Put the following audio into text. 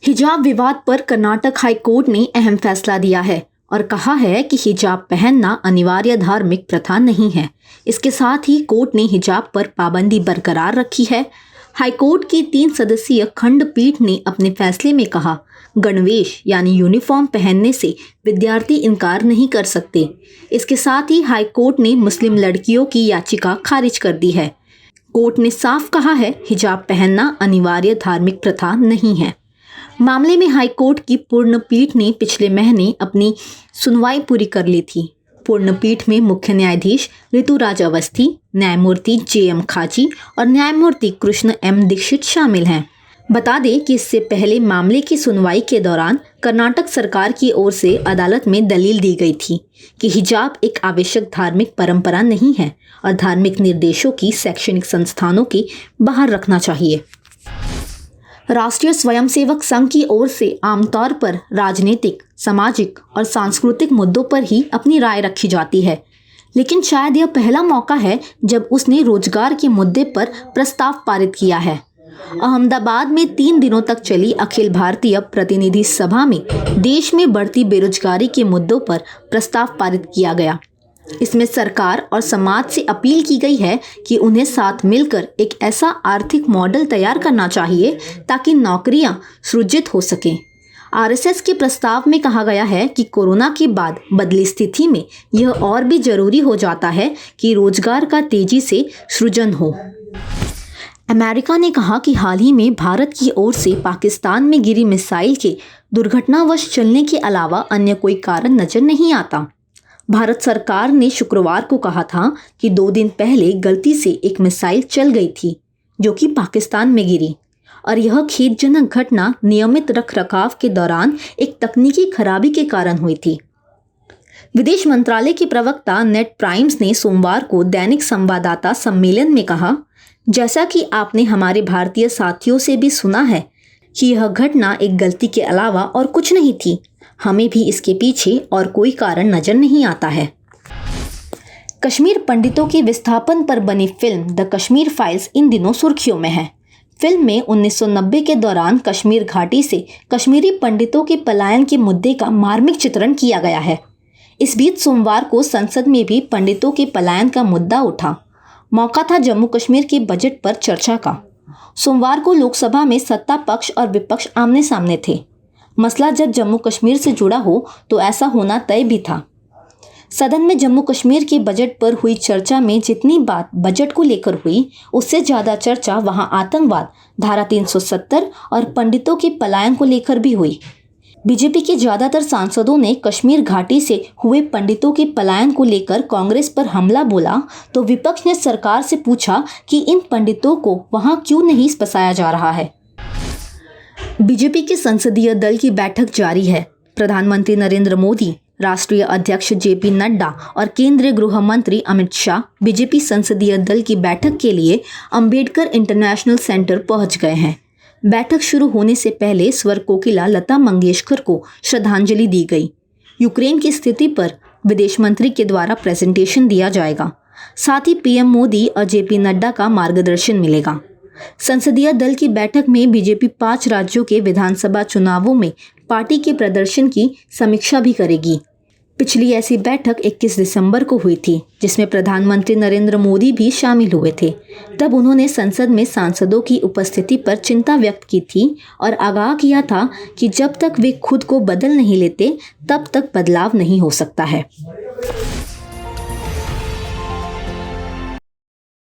हिजाब विवाद पर कर्नाटक हाई कोर्ट ने अहम फैसला दिया है और कहा है कि हिजाब पहनना अनिवार्य धार्मिक प्रथा नहीं है। इसके साथ ही कोर्ट ने हिजाब पर पाबंदी बरकरार रखी है। हाईकोर्ट की 3 सदस्यीय खंडपीठ ने अपने फैसले में कहा, गणवेश यानी यूनिफॉर्म पहनने से विद्यार्थी इनकार नहीं कर सकते। इसके साथ ही हाईकोर्ट ने मुस्लिम लड़कियों की याचिका खारिज कर दी है। कोर्ट ने साफ कहा है, हिजाब पहनना अनिवार्य धार्मिक प्रथा नहीं है। मामले में हाईकोर्ट की पूर्ण पीठ ने पिछले महीने अपनी सुनवाई पूरी कर ली थी। पूर्ण पीठ में मुख्य न्यायाधीश ऋतुराज अवस्थी, न्यायमूर्ति JM खाची और न्यायमूर्ति कृष्ण M दीक्षित शामिल हैं। बता दें कि इससे पहले मामले की सुनवाई के दौरान कर्नाटक सरकार की ओर से अदालत में दलील दी गई थी कि हिजाब एक आवश्यक धार्मिक परंपरा नहीं है और धार्मिक निर्देशों की शैक्षणिक संस्थानों के बाहर रखना चाहिए। राष्ट्रीय स्वयंसेवक संघ की ओर से आमतौर पर राजनीतिक, सामाजिक और सांस्कृतिक मुद्दों पर ही अपनी राय रखी जाती है, लेकिन शायद यह पहला मौका है जब उसने रोजगार के मुद्दे पर प्रस्ताव पारित किया है। अहमदाबाद में 3 दिनों तक चली अखिल भारतीय प्रतिनिधि सभा में देश में बढ़ती बेरोजगारी के मुद्दों पर प्रस्ताव पारित किया गया। इसमें सरकार और समाज से अपील की गई है कि उन्हें साथ मिलकर एक ऐसा आर्थिक मॉडल तैयार करना चाहिए ताकि नौकरियां सृजित हो सकें। RSS के प्रस्ताव में कहा गया है कि कोरोना के बाद बदली स्थिति में यह और भी जरूरी हो जाता है कि रोजगार का तेजी से सृजन हो। अमेरिका ने कहा कि हाल ही में भारत की ओर से पाकिस्तान में गिरी मिसाइल के दुर्घटनावश चलने के अलावा अन्य कोई कारण नजर नहीं आता। भारत सरकार ने शुक्रवार को कहा था कि 2 दिन पहले गलती से एक मिसाइल चल गई थी जो कि पाकिस्तान में गिरी और यह खेदजनक घटना नियमित रखरखाव के दौरान एक तकनीकी खराबी के कारण हुई थी। विदेश मंत्रालय के प्रवक्ता नेड प्राइम्स ने सोमवार को दैनिक संवाददाता सम्मेलन में कहा, जैसा कि आपने हमारे भारतीय साथियों से भी सुना है कि यह घटना एक गलती के अलावा और कुछ नहीं थी। हमें भी इसके पीछे और कोई कारण नजर नहीं आता है। कश्मीर पंडितों के विस्थापन पर बनी film the Kashmir files in दिनों सुर्खियों में है। फिल्म में 1990 के दौरान कश्मीर घाटी से कश्मीरी पंडितों के पलायन के मुद्दे का मार्मिक चित्रण किया गया है। इस बीच सोमवार को संसद में भी पंडितों के पलायन का मुद्दा उठा। मौका था जम्मू कश्मीर के बजट पर चर्चा का। सोमवार को लोकसभा में सत्ता पक्ष और विपक्ष आमने सामने थे। मसला जब जम्मू कश्मीर से जुड़ा हो तो ऐसा होना तय भी था। सदन में जम्मू कश्मीर के बजट पर हुई चर्चा में जितनी बात बजट को लेकर हुई, उससे ज़्यादा चर्चा वहां आतंकवाद, धारा 370 और पंडितों के पलायन को लेकर भी हुई। बीजेपी के ज़्यादातर सांसदों ने कश्मीर घाटी से हुए पंडितों के पलायन को लेकर कांग्रेस पर हमला बोला तो विपक्ष ने सरकार से पूछा कि इन पंडितों को वहां क्यों नहीं बसाया जा रहा है। बीजेपी के संसदीय दल की बैठक जारी है। प्रधानमंत्री नरेंद्र मोदी, राष्ट्रीय अध्यक्ष JP नड्डा और केंद्रीय गृह मंत्री अमित शाह बीजेपी संसदीय दल की बैठक के लिए अंबेडकर इंटरनेशनल सेंटर पहुंच गए हैं। बैठक शुरू होने से पहले स्वर कोकिला लता मंगेशकर को श्रद्धांजलि दी गई। यूक्रेन की स्थिति पर विदेश मंत्री के द्वारा प्रेजेंटेशन दिया जाएगा। साथ ही PM मोदी और JP नड्डा का मार्गदर्शन मिलेगा। संसदीय दल की बैठक में बीजेपी 5 राज्यों के विधानसभा चुनावों में पार्टी के प्रदर्शन की समीक्षा भी करेगी। पिछली ऐसी बैठक 21 दिसंबर को हुई थी, जिसमें प्रधानमंत्री नरेंद्र मोदी भी शामिल हुए थे। तब उन्होंने संसद में सांसदों की उपस्थिति पर चिंता व्यक्त की थी और आगाह किया था कि जब तक वे खुद को बदल नहीं लेते, तब तक बदलाव नहीं हो सकता है।